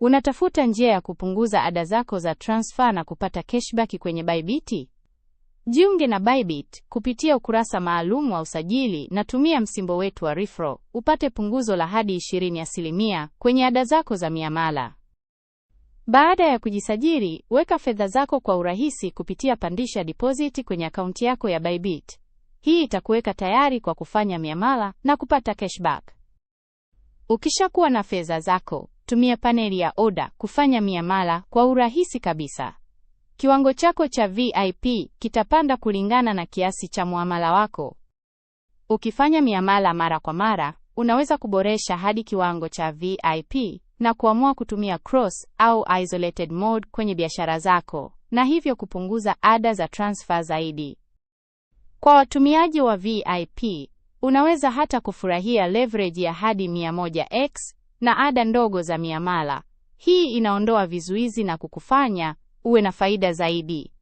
Unatafuta njia ya kupunguza ada zako za transfer na kupata cashback kwenye Bybit? Jiunge na Bybit kupitia ukurasa maalum wa usajili na tumia msimbo wetu wa referral upate punguzo la hadi 20% kwenye ada zako za miamala. Baada ya kujisajili, weka fedha zako kwa urahisi kupitia pandisha deposit kwenye akaunti yako ya Bybit. Hii itakuweka tayari kwa kufanya miamala na kupata cashback. Ukishakuwa na fedha zako, tumia paneli ya oda kufanya miamala kwa urahisi kabisa. Kiwango chako cha VIP kitapanda kulingana na kiasi cha muamala wako. Ukifanya miamala mara kwa mara, unaweza kuboresha hadi kiwango cha VIP na kuamua kutumia cross au isolated mode kwenye biashara zako, na hivyo kupunguza ada za transfer zaidi. Kwa watumiaji wa VIP, unaweza hata kufurahia leverage ya hadi 100x na ada ndogo za miamala. Hii inaondoa vizuizi na kukufanya uwe na faida zaidi.